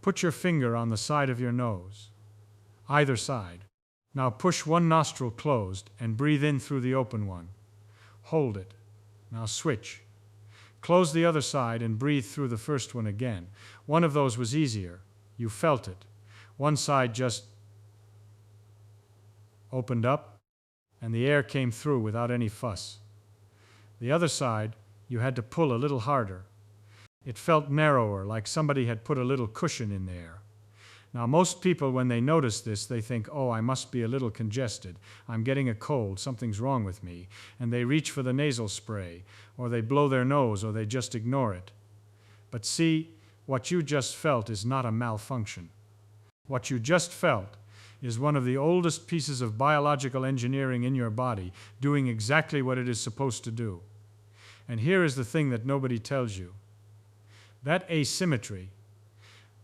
Put your finger on the side of your nose, either side. Now push one nostril closed and breathe in through the open one. Hold it. Now switch. Close the other side and breathe through the first one again. One of those was easier. You felt it. One side just opened up, and the air came through without any fuss. The other side, you had to pull a little harder. It felt narrower, like somebody had put a little cushion in there. Now, most people, when they notice this, they think, oh, I must be a little congested. I'm getting a cold. Something's wrong with me. And they reach for the nasal spray, or they blow their nose, or they just ignore it. But see, what you just felt is not a malfunction. What you just felt is one of the oldest pieces of biological engineering in your body doing exactly what it is supposed to do. And here is the thing that nobody tells you. That asymmetry,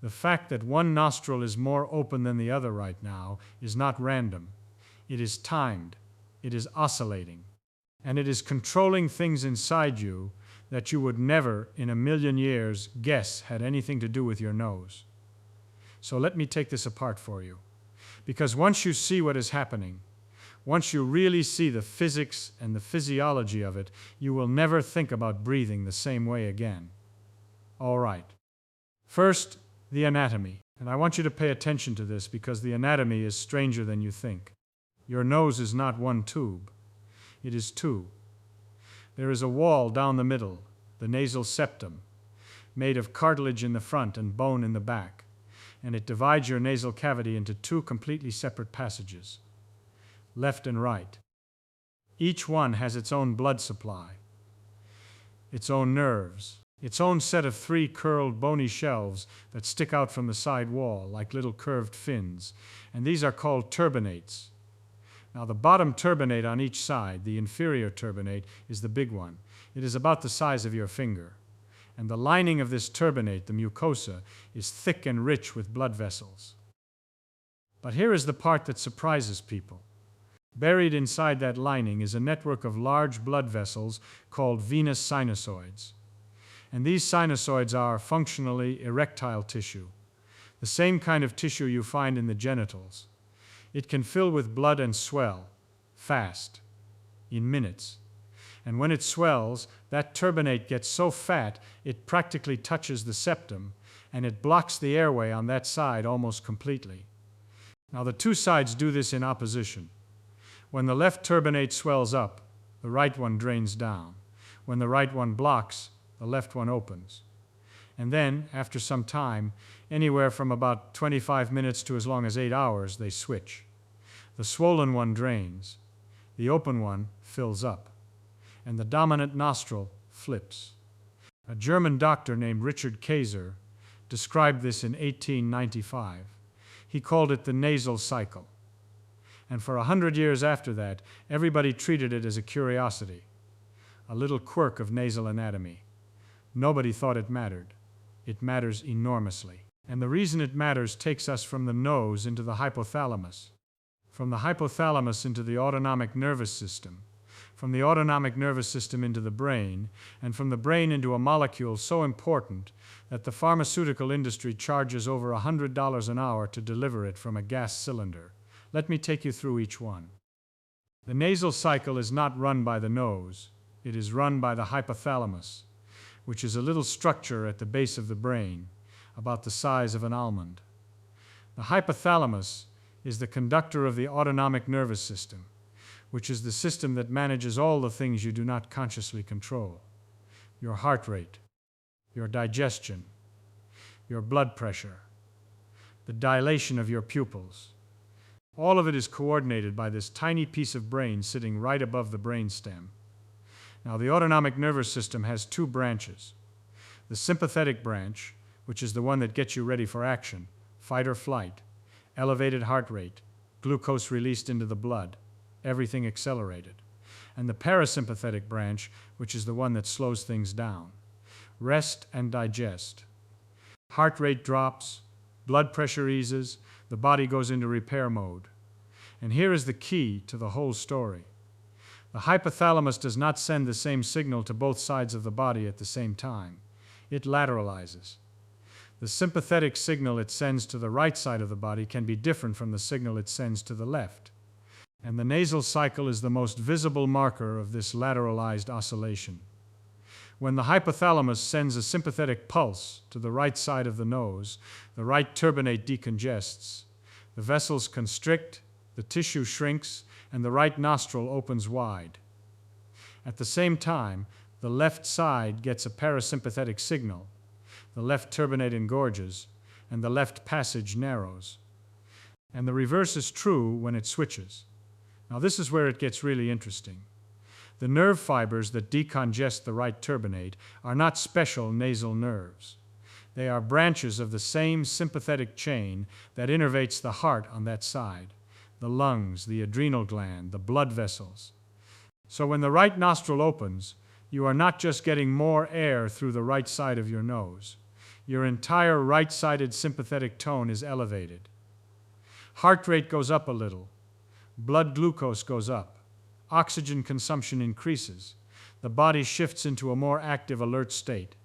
the fact that one nostril is more open than the other right now, is not random. It is timed. It is oscillating. And it is controlling things inside you that you would never in a million years guess had anything to do with your nose. So let me take this apart for you. Because once you see what is happening, once you really see the physics and the physiology of it, you will never think about breathing the same way again. All right. First, the anatomy. And I want you to pay attention to this because the anatomy is stranger than you think. Your nose is not one tube. It is two. There is a wall down the middle, the nasal septum, made of cartilage in the front and bone in the back, and it divides your nasal cavity into two completely separate passages, left and right. Each one has its own blood supply, its own nerves, its own set of three curled bony shelves that stick out from the side wall like little curved fins, and these are called turbinates. Now the bottom turbinate on each side, the inferior turbinate, is the big one. It is about the size of your finger. And the lining of this turbinate, the mucosa, is thick and rich with blood vessels. But here is the part that surprises people. Buried inside that lining is a network of large blood vessels called venous sinusoids. And these sinusoids are functionally erectile tissue, the same kind of tissue you find in the genitals. It can fill with blood and swell, fast, in minutes. And when it swells, that turbinate gets so fat it practically touches the septum, and it blocks the airway on that side almost completely. Now the two sides do this in opposition. When the left turbinate swells up, the right one drains down. When the right one blocks, the left one opens. And then, after some time, anywhere from about 25 minutes to as long as 8 hours, they switch. The swollen one drains. The open one fills up. And the dominant nostril flips. A German doctor named Richard Kayser described this in 1895. He called it the nasal cycle. And for 100 years after that, everybody treated it as a curiosity, a little quirk of nasal anatomy. Nobody thought it mattered. It matters enormously. And the reason it matters takes us from the nose into the hypothalamus, from the hypothalamus into the autonomic nervous system, from the autonomic nervous system into the brain, and from the brain into a molecule so important that the pharmaceutical industry charges over $100 an hour to deliver it from a gas cylinder. Let me take you through each one. The nasal cycle is not run by the nose. It is run by the hypothalamus, which is a little structure at the base of the brain, about the size of an almond. The hypothalamus is the conductor of the autonomic nervous system, which is the system that manages all the things you do not consciously control. Your heart rate, your digestion, your blood pressure, the dilation of your pupils. All of it is coordinated by this tiny piece of brain sitting right above the brainstem. Now, the autonomic nervous system has two branches. The sympathetic branch, which is the one that gets you ready for action, fight or flight, elevated heart rate, glucose released into the blood, everything accelerated. And the parasympathetic branch, which is the one that slows things down, rest and digest. Heart rate drops, blood pressure eases, the body goes into repair mode. And here is the key to the whole story. The hypothalamus does not send the same signal to both sides of the body at the same time. It lateralizes. The sympathetic signal it sends to the right side of the body can be different from the signal it sends to the left, and the nasal cycle is the most visible marker of this lateralized oscillation. When the hypothalamus sends a sympathetic pulse to the right side of the nose, the right turbinate decongests, the vessels constrict, the tissue shrinks, and the right nostril opens wide. At the same time, the left side gets a parasympathetic signal. The left turbinate engorges, and the left passage narrows. And the reverse is true when it switches. Now this is where it gets really interesting. The nerve fibers that decongest the right turbinate are not special nasal nerves. They are branches of the same sympathetic chain that innervates the heart on that side, the lungs, the adrenal gland, the blood vessels. So when the right nostril opens, you are not just getting more air through the right side of your nose. Your entire right-sided sympathetic tone is elevated. Heart rate goes up a little. Blood glucose goes up. Oxygen consumption increases. The body shifts into a more active, alert state.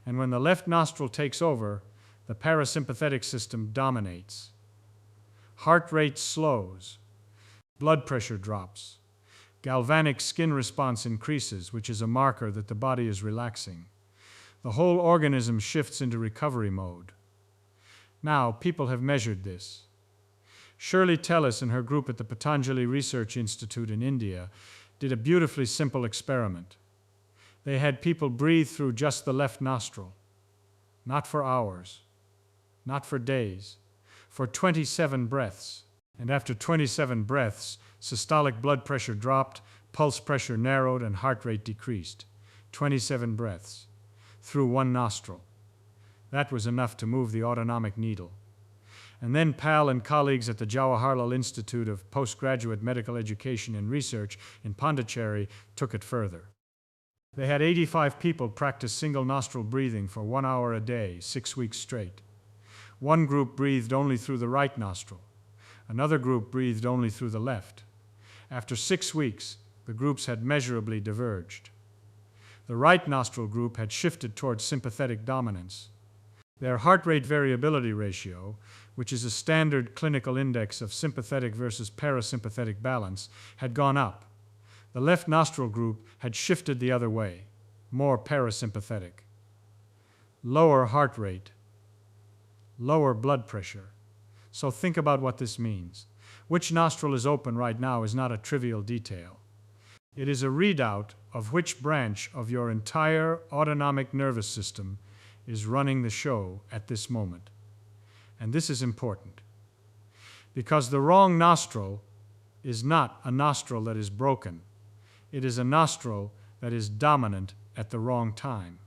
And when the left nostril takes over, the parasympathetic system dominates. Heart rate slows. Blood pressure drops. Galvanic skin response increases, which is a marker that the body is relaxing. The whole organism shifts into recovery mode. Now, people have measured this. Shirley Tellis and her group at the Patanjali Research Institute in India did a beautifully simple experiment. They had people breathe through just the left nostril, not for hours, not for days, for 27 breaths. And after 27 breaths, systolic blood pressure dropped, pulse pressure narrowed, and heart rate decreased. 27 breaths through one nostril. That was enough to move the autonomic needle. And then Pal and colleagues at the Jawaharlal Institute of Postgraduate Medical Education and Research in Pondicherry took it further. They had 85 people practice single nostril breathing for 1 hour a day, 6 weeks straight. One group breathed only through the right nostril. Another group breathed only through the left. After 6 weeks, the groups had measurably diverged. The right nostril group had shifted towards sympathetic dominance. Their heart rate variability ratio, which is a standard clinical index of sympathetic versus parasympathetic balance, had gone up. The left nostril group had shifted the other way, more parasympathetic. Lower heart rate, lower blood pressure. So think about what this means. Which nostril is open right now is not a trivial detail. It is a readout of which branch of your entire autonomic nervous system is running the show at this moment. And this is important, because the wrong nostril is not a nostril that is broken. It is a nostril that is dominant at the wrong time.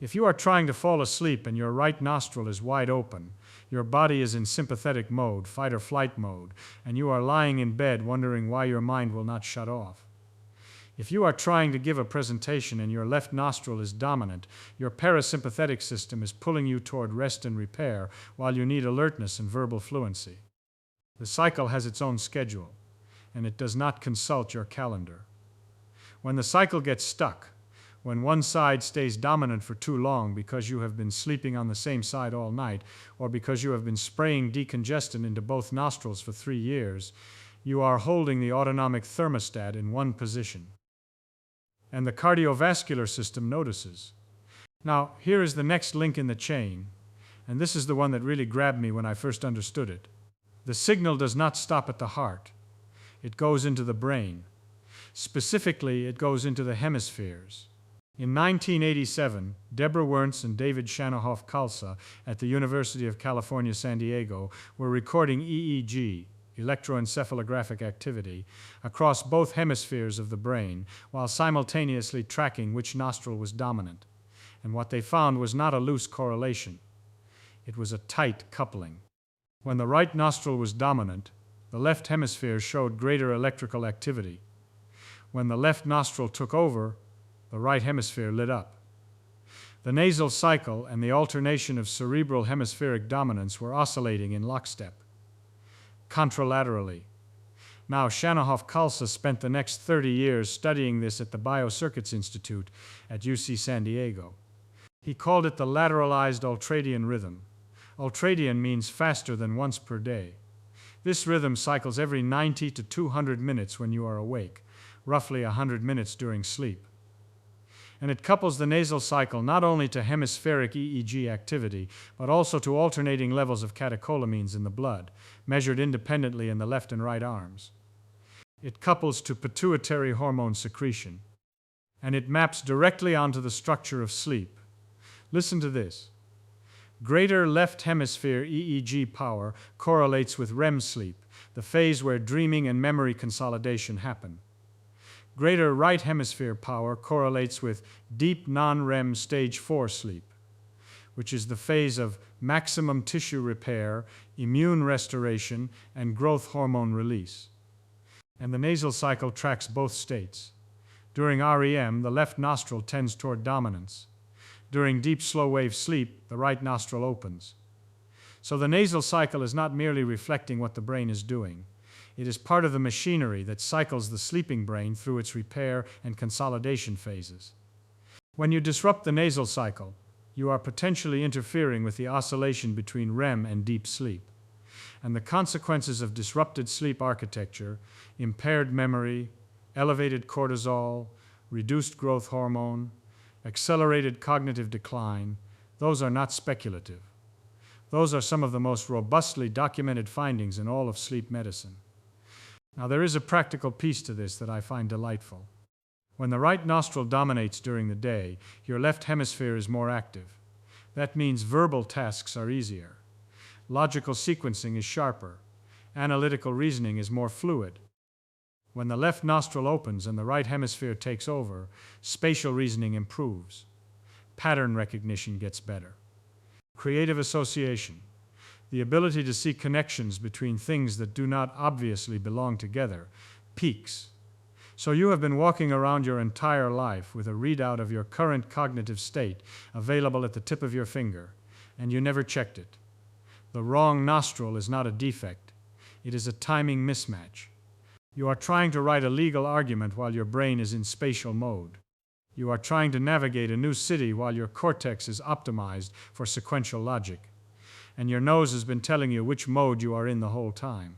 If you are trying to fall asleep and your right nostril is wide open, your body is in sympathetic mode, fight or flight mode, and you are lying in bed wondering why your mind will not shut off. If you are trying to give a presentation and your left nostril is dominant, your parasympathetic system is pulling you toward rest and repair while you need alertness and verbal fluency. The cycle has its own schedule, and it does not consult your calendar. When the cycle gets stuck, when one side stays dominant for too long because you have been sleeping on the same side all night, or because you have been spraying decongestant into both nostrils for 3 years, you are holding the autonomic thermostat in one position. And the cardiovascular system notices. Now, here is the next link in the chain, and this is the one that really grabbed me when I first understood it. The signal does not stop at the heart. It goes into the brain. Specifically, it goes into the hemispheres. In 1987, Deborah Wernz and David Shannahoff-Khalsa at the University of California, San Diego were recording EEG, electroencephalographic activity, across both hemispheres of the brain while simultaneously tracking which nostril was dominant. And what they found was not a loose correlation. It was a tight coupling. When the right nostril was dominant, the left hemisphere showed greater electrical activity. When the left nostril took over, the right hemisphere lit up. The nasal cycle and the alternation of cerebral hemispheric dominance were oscillating in lockstep, contralaterally. Now, Shannahoff-Khalsa spent the next 30 years studying this at the Biocircuits Institute at UC San Diego. He called it the lateralized ultradian rhythm. Ultradian means faster than once per day. This rhythm cycles every 90 to 200 minutes when you are awake, roughly 100 minutes during sleep. And it couples the nasal cycle not only to hemispheric EEG activity, but also to alternating levels of catecholamines in the blood, measured independently in the left and right arms. It couples to pituitary hormone secretion, and it maps directly onto the structure of sleep. Listen to this. Greater left hemisphere EEG power correlates with REM sleep, the phase where dreaming and memory consolidation happen. Greater right hemisphere power correlates with deep non-REM stage 4 sleep, which is the phase of maximum tissue repair, immune restoration, and growth hormone release. And the nasal cycle tracks both states. During REM, the left nostril tends toward dominance. During deep slow-wave sleep, the right nostril opens. So the nasal cycle is not merely reflecting what the brain is doing. It is part of the machinery that cycles the sleeping brain through its repair and consolidation phases. When you disrupt the nasal cycle, you are potentially interfering with the oscillation between REM and deep sleep. And the consequences of disrupted sleep architecture, impaired memory, elevated cortisol, reduced growth hormone, accelerated cognitive decline, those are not speculative. Those are some of the most robustly documented findings in all of sleep medicine. Now, there is a practical piece to this that I find delightful. When the right nostril dominates during the day, your left hemisphere is more active. That means verbal tasks are easier. Logical sequencing is sharper. Analytical reasoning is more fluid. When the left nostril opens and the right hemisphere takes over, spatial reasoning improves. Pattern recognition gets better. Creative association, the ability to see connections between things that do not obviously belong together, peaks. So you have been walking around your entire life with a readout of your current cognitive state available at the tip of your finger, and you never checked it. The wrong nostril is not a defect. It is a timing mismatch. You are trying to write a legal argument while your brain is in spatial mode. You are trying to navigate a new city while your cortex is optimized for sequential logic. And your nose has been telling you which mode you are in the whole time.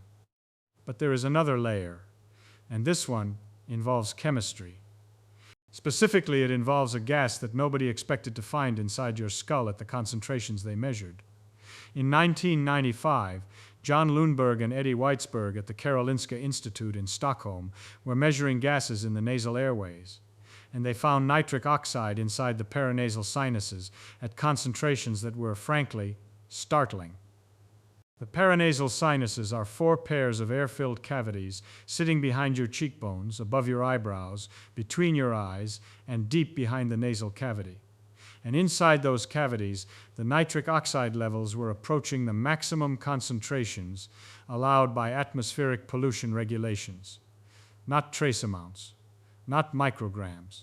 But there is another layer, and this one involves chemistry. Specifically, it involves a gas that nobody expected to find inside your skull at the concentrations they measured. In 1995, John Lundberg and Eddie Weitzberg at the Karolinska Institute in Stockholm were measuring gases in the nasal airways, and they found nitric oxide inside the paranasal sinuses at concentrations that were, frankly, startling. The paranasal sinuses are 4 pairs of air-filled cavities sitting behind your cheekbones, above your eyebrows, between your eyes, and deep behind the nasal cavity. And inside those cavities, the nitric oxide levels were approaching the maximum concentrations allowed by atmospheric pollution regulations. Not trace amounts, not micrograms.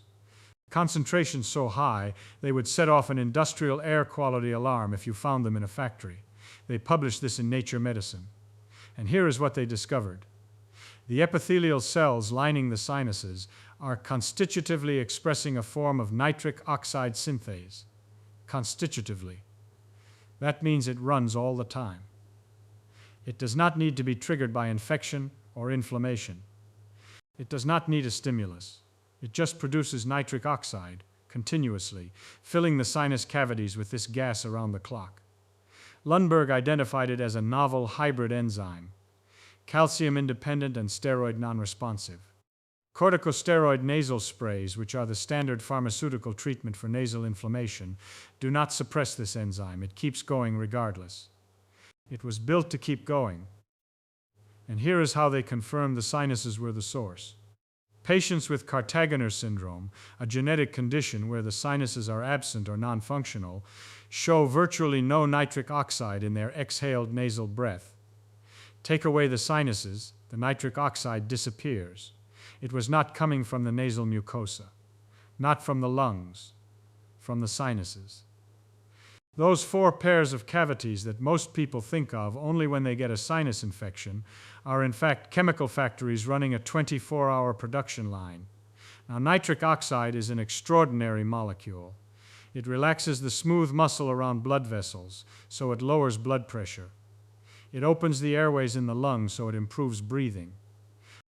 Concentrations so high, they would set off an industrial air quality alarm if you found them in a factory. They published this in Nature Medicine. And here is what they discovered. The epithelial cells lining the sinuses are constitutively expressing a form of nitric oxide synthase. Constitutively. That means it runs all the time. It does not need to be triggered by infection or inflammation. It does not need a stimulus. It just produces nitric oxide continuously, filling the sinus cavities with this gas around the clock. Lundberg identified it as a novel hybrid enzyme, calcium-independent and steroid non-responsive. Corticosteroid nasal sprays, which are the standard pharmaceutical treatment for nasal inflammation, do not suppress this enzyme. It keeps going regardless. It was built to keep going. And here is how they confirmed the sinuses were the source. Patients with Cartagener syndrome, a genetic condition where the sinuses are absent or non-functional, show virtually no nitric oxide in their exhaled nasal breath. Take away the sinuses, the nitric oxide disappears. It was not coming from the nasal mucosa, not from the lungs, from the sinuses. Those 4 pairs of cavities that most people think of only when they get a sinus infection are in fact chemical factories running a 24-hour production line. Now, nitric oxide is an extraordinary molecule. It relaxes the smooth muscle around blood vessels, so it lowers blood pressure. It opens the airways in the lungs, so it improves breathing.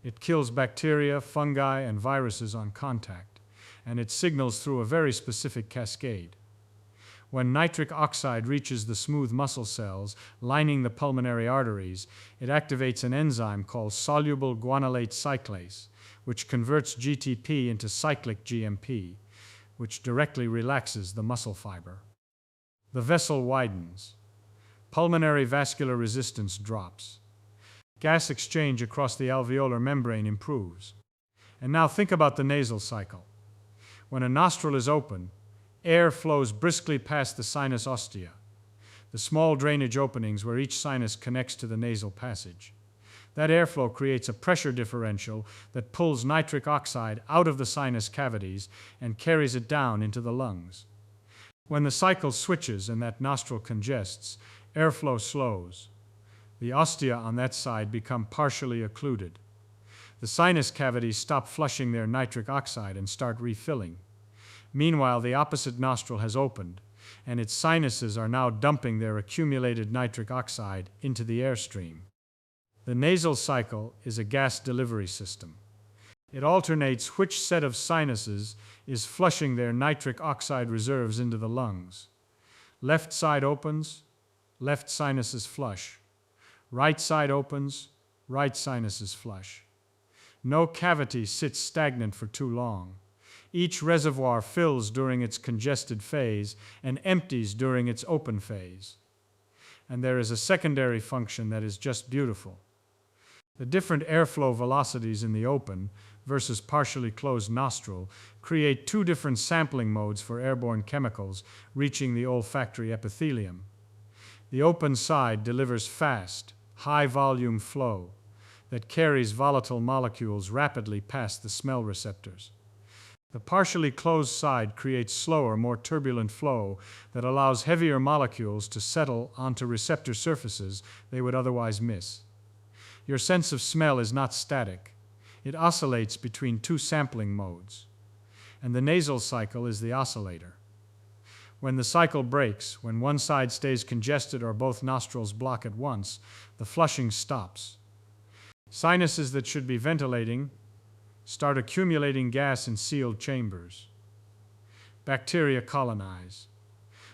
It kills bacteria, fungi, and viruses on contact, and it signals through a very specific cascade. When nitric oxide reaches the smooth muscle cells lining the pulmonary arteries, it activates an enzyme called soluble guanylate cyclase, which converts GTP into cyclic GMP, which directly relaxes the muscle fiber. The vessel widens. Pulmonary vascular resistance drops. Gas exchange across the alveolar membrane improves. And now think about the nasal cycle. When a nostril is open, air flows briskly past the sinus ostia, the small drainage openings where each sinus connects to the nasal passage. That airflow creates a pressure differential that pulls nitric oxide out of the sinus cavities and carries it down into the lungs. When the cycle switches and that nostril congests, airflow slows. The ostia on that side become partially occluded. The sinus cavities stop flushing their nitric oxide and start refilling. Meanwhile, the opposite nostril has opened, and its sinuses are now dumping their accumulated nitric oxide into the airstream. The nasal cycle is a gas delivery system. It alternates which set of sinuses is flushing their nitric oxide reserves into the lungs. Left side opens, left sinuses flush. Right side opens, right sinuses flush. No cavity sits stagnant for too long. Each reservoir fills during its congested phase and empties during its open phase. And there is a secondary function that is just beautiful. The different airflow velocities in the open versus partially closed nostril create two different sampling modes for airborne chemicals reaching the olfactory epithelium. The open side delivers fast, high-volume flow that carries volatile molecules rapidly past the smell receptors. The partially closed side creates slower, more turbulent flow that allows heavier molecules to settle onto receptor surfaces they would otherwise miss. Your sense of smell is not static. It oscillates between two sampling modes. And the nasal cycle is the oscillator. When the cycle breaks, when one side stays congested or both nostrils block at once, the flushing stops. Sinuses that should be ventilating start accumulating gas in sealed chambers. Bacteria colonize.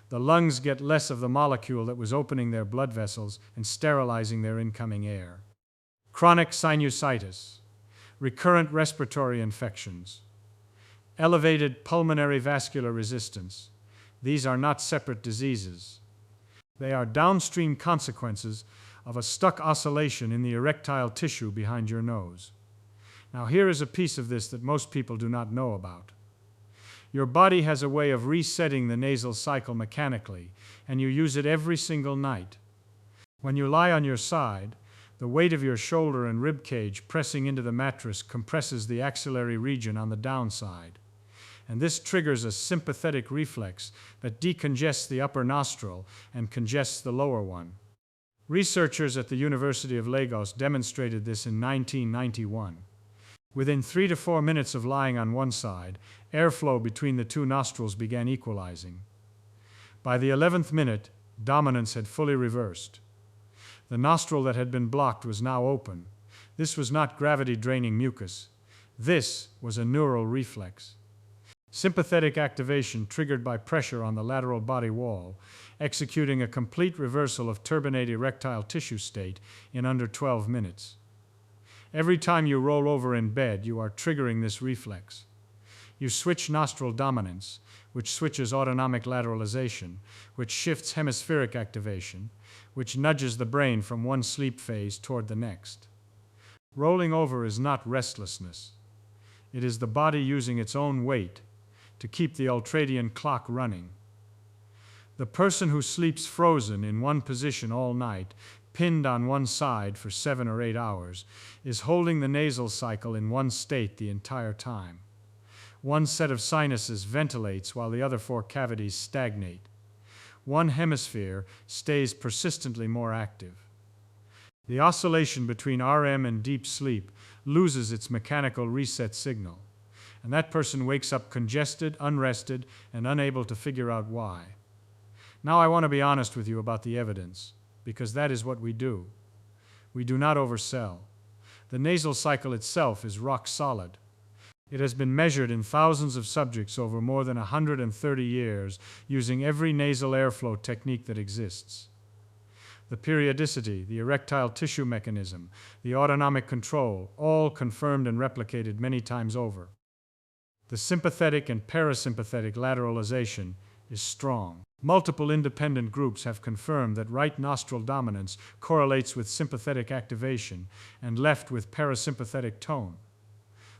The lungs get less of the molecule that was opening their blood vessels and sterilizing their incoming air. Chronic sinusitis, recurrent respiratory infections, elevated pulmonary vascular resistance. These are not separate diseases. They are downstream consequences of a stuck oscillation in the erectile tissue behind your nose. Now here is a piece of this that most people do not know about. Your body has a way of resetting the nasal cycle mechanically, and you use it every single night. When you lie on your side, the weight of your shoulder and rib cage pressing into the mattress compresses the axillary region on the downside. And this triggers a sympathetic reflex that decongests the upper nostril and congests the lower one. Researchers at the University of Lagos demonstrated this in 1991. Within 3 to 4 minutes of lying on one side, airflow between the two nostrils began equalizing. By the 11th minute, dominance had fully reversed. The nostril that had been blocked was now open. This was not gravity-draining mucus. This was a neural reflex. Sympathetic activation triggered by pressure on the lateral body wall, executing a complete reversal of turbinate erectile tissue state in under 12 minutes. Every time you roll over in bed, you are triggering this reflex. You switch nostril dominance, which switches autonomic lateralization, which shifts hemispheric activation, which nudges the brain from one sleep phase toward the next. Rolling over is not restlessness. It is the body using its own weight to keep the Ultradian clock running. The person who sleeps frozen in one position all night, pinned on one side for 7 or 8 hours, is holding the nasal cycle in one state the entire time. One set of sinuses ventilates while the other 4 cavities stagnate. One hemisphere stays persistently more active. The oscillation between RM and deep sleep loses its mechanical reset signal, and that person wakes up congested, unrested, and unable to figure out why. Now I want to be honest with you about the evidence, because that is what we do. We do not oversell. The nasal cycle itself is rock solid. It has been measured in thousands of subjects over more than 130 years using every nasal airflow technique that exists. The periodicity, the erectile tissue mechanism, the autonomic control, all confirmed and replicated many times over. The sympathetic and parasympathetic lateralization is strong. Multiple independent groups have confirmed that right nostril dominance correlates with sympathetic activation and left with parasympathetic tone.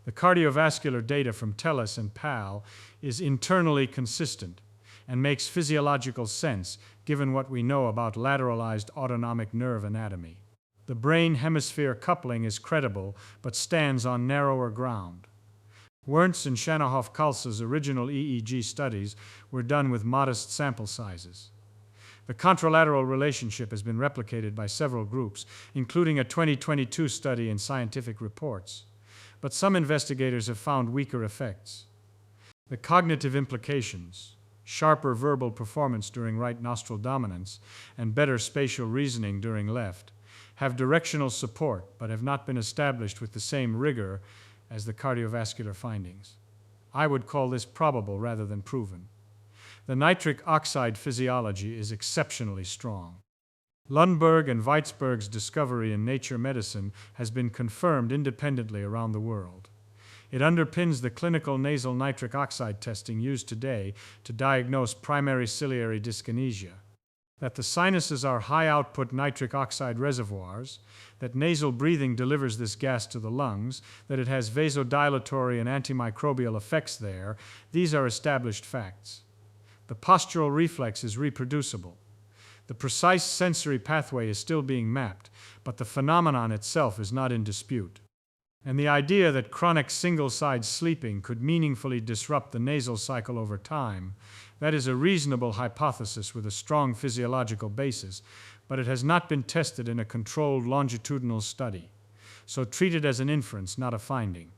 The cardiovascular data from TELUS and PAL is internally consistent and makes physiological sense given what we know about lateralized autonomic nerve anatomy. The brain-hemisphere coupling is credible but stands on narrower ground. Wernz and Shannahoff-Khalsa's original EEG studies were done with modest sample sizes. The contralateral relationship has been replicated by several groups, including a 2022 study in Scientific Reports, but some investigators have found weaker effects. The cognitive implications, sharper verbal performance during right nostril dominance, and better spatial reasoning during left, have directional support but have not been established with the same rigor as the cardiovascular findings. I would call this probable rather than proven. The nitric oxide physiology is exceptionally strong. Lundberg and Weitzberg's discovery in Nature Medicine has been confirmed independently around the world. It underpins the clinical nasal nitric oxide testing used today to diagnose primary ciliary dyskinesia. That the sinuses are high-output nitric oxide reservoirs, that nasal breathing delivers this gas to the lungs, that it has vasodilatory and antimicrobial effects there, these are established facts. The postural reflex is reproducible. The precise sensory pathway is still being mapped, but the phenomenon itself is not in dispute. And the idea that chronic single-side sleeping could meaningfully disrupt the nasal cycle over time, that is a reasonable hypothesis with a strong physiological basis, but it has not been tested in a controlled longitudinal study. So treat it as an inference, not a finding.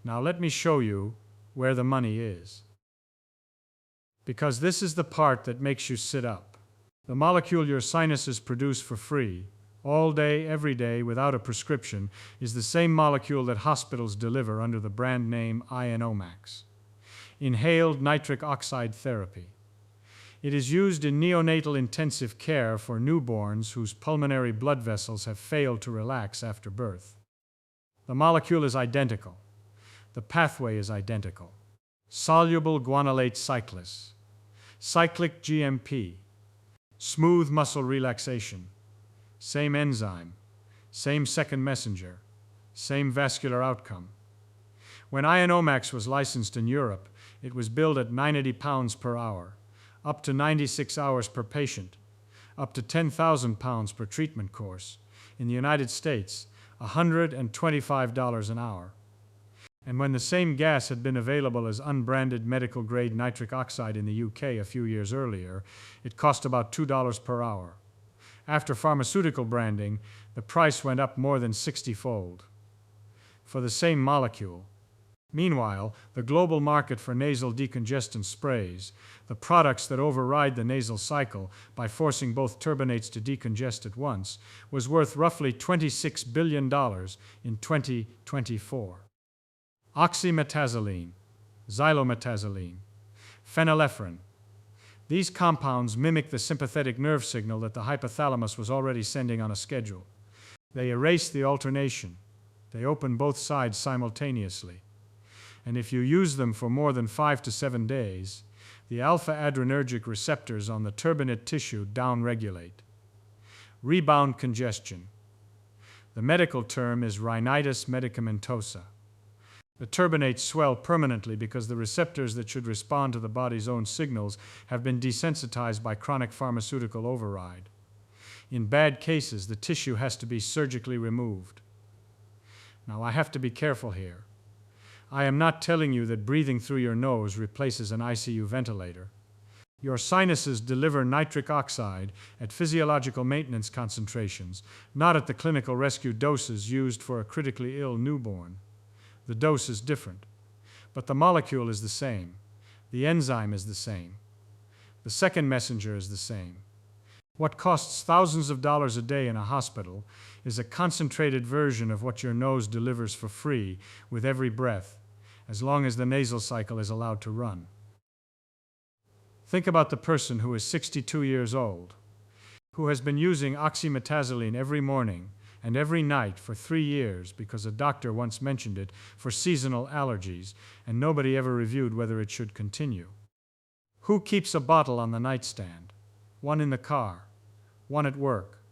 Now let me show you where the money is. Because this is the part that makes you sit up. The molecule your sinuses produce for free, all day, every day, without a prescription, is the same molecule that hospitals deliver under the brand name Autonomic. Inhaled nitric oxide therapy. It is used in neonatal intensive care for newborns whose pulmonary blood vessels have failed to relax after birth. The molecule is identical. The pathway is identical. Soluble guanylate cyclase. Cyclic GMP. Smooth muscle relaxation. Same enzyme. Same second messenger. Same vascular outcome. When Autonomic was licensed in Europe, it was billed at £90 per hour, up to 96 hours per patient, up to £10,000 per treatment course. In the United States, $125 an hour. And when the same gas had been available as unbranded medical-grade nitric oxide in the UK a few years earlier, it cost about $2 per hour. After pharmaceutical branding, the price went up more than 60-fold. For the same molecule. Meanwhile, the global market for nasal decongestant sprays, the products that override the nasal cycle by forcing both turbinates to decongest at once, was worth roughly $26 billion in 2024. Oxymetazoline, xylometazoline, phenylephrine. These compounds mimic the sympathetic nerve signal that the hypothalamus was already sending on a schedule. They erase the alternation. They open both sides simultaneously. And if you use them for more than 5 to 7 days, the alpha-adrenergic receptors on the turbinate tissue downregulate. Rebound congestion. The medical term is rhinitis medicamentosa. The turbinates swell permanently because the receptors that should respond to the body's own signals have been desensitized by chronic pharmaceutical override. In bad cases, the tissue has to be surgically removed. Now, I have to be careful here. I am not telling you that breathing through your nose replaces an ICU ventilator. Your sinuses deliver nitric oxide at physiological maintenance concentrations, not at the clinical rescue doses used for a critically ill newborn. The dose is different. But the molecule is the same. The enzyme is the same. The second messenger is the same. What costs thousands of dollars a day in a hospital is a concentrated version of what your nose delivers for free with every breath, as long as the nasal cycle is allowed to run. Think about the person who is 62 years old, who has been using oxymetazoline every morning and every night for 3 years because a doctor once mentioned it for seasonal allergies, and nobody ever reviewed whether it should continue. Who keeps a bottle on the nightstand? One in the car? One at work?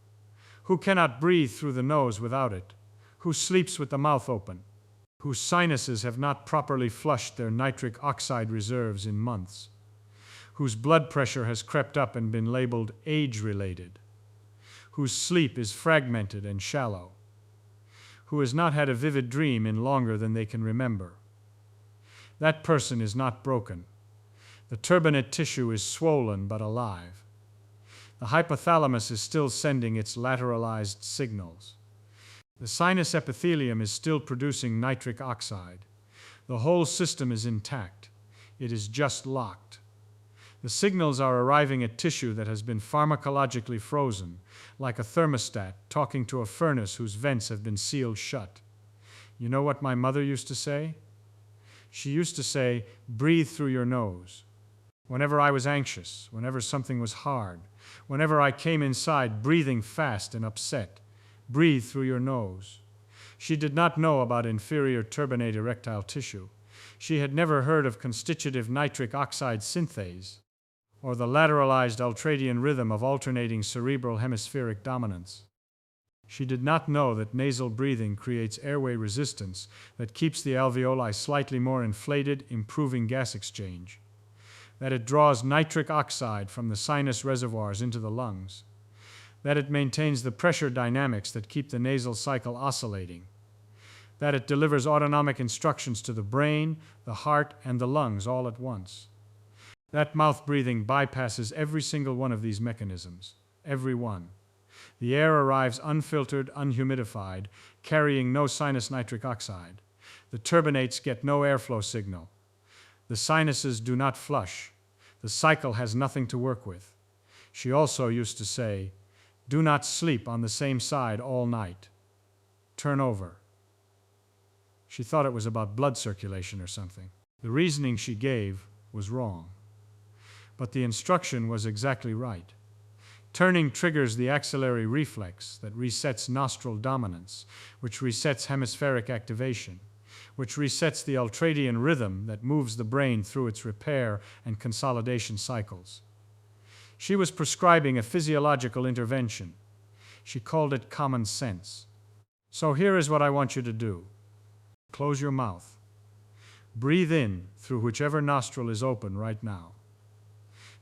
Who cannot breathe through the nose without it? Who sleeps with the mouth open? Whose sinuses have not properly flushed their nitric oxide reserves in months? Whose blood pressure has crept up and been labeled age-related? Whose sleep is fragmented and shallow? Who has not had a vivid dream in longer than they can remember? That person is not broken. The turbinate tissue is swollen but alive. The hypothalamus is still sending its lateralized signals. The sinus epithelium is still producing nitric oxide. The whole system is intact. It is just locked. The signals are arriving at tissue that has been pharmacologically frozen, like a thermostat talking to a furnace whose vents have been sealed shut. You know what my mother used to say? She used to say, "Breathe through your nose." Whenever I was anxious, whenever something was hard, whenever I came inside breathing fast and upset, breathe through your nose. She did not know about inferior turbinate erectile tissue. She had never heard of constitutive nitric oxide synthase, or the lateralized ultradian rhythm of alternating cerebral hemispheric dominance. She did not know that nasal breathing creates airway resistance that keeps the alveoli slightly more inflated, improving gas exchange. That it draws nitric oxide from the sinus reservoirs into the lungs. That it maintains the pressure dynamics that keep the nasal cycle oscillating. That it delivers autonomic instructions to the brain, the heart, and the lungs all at once. That mouth breathing bypasses every single one of these mechanisms. Every one. The air arrives unfiltered, unhumidified, carrying no sinus nitric oxide. The turbinates get no airflow signal. The sinuses do not flush. The cycle has nothing to work with. She also used to say, "Do not sleep on the same side all night. Turn over." She thought it was about blood circulation or something. The reasoning she gave was wrong. But the instruction was exactly right. Turning triggers the axillary reflex that resets nostril dominance, which resets hemispheric activation, which resets the ultradian rhythm that moves the brain through its repair and consolidation cycles. She was prescribing a physiological intervention. She called it common sense. So here is what I want you to do. Close your mouth. Breathe in through whichever nostril is open right now.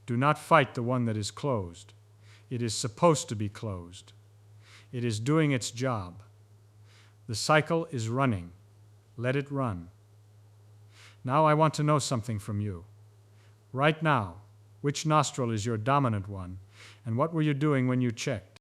Do not fight the one that is closed. It is supposed to be closed. It is doing its job. The cycle is running. Let it run. Now I want to know something from you. Right now, which nostril is your dominant one, and what were you doing when you checked?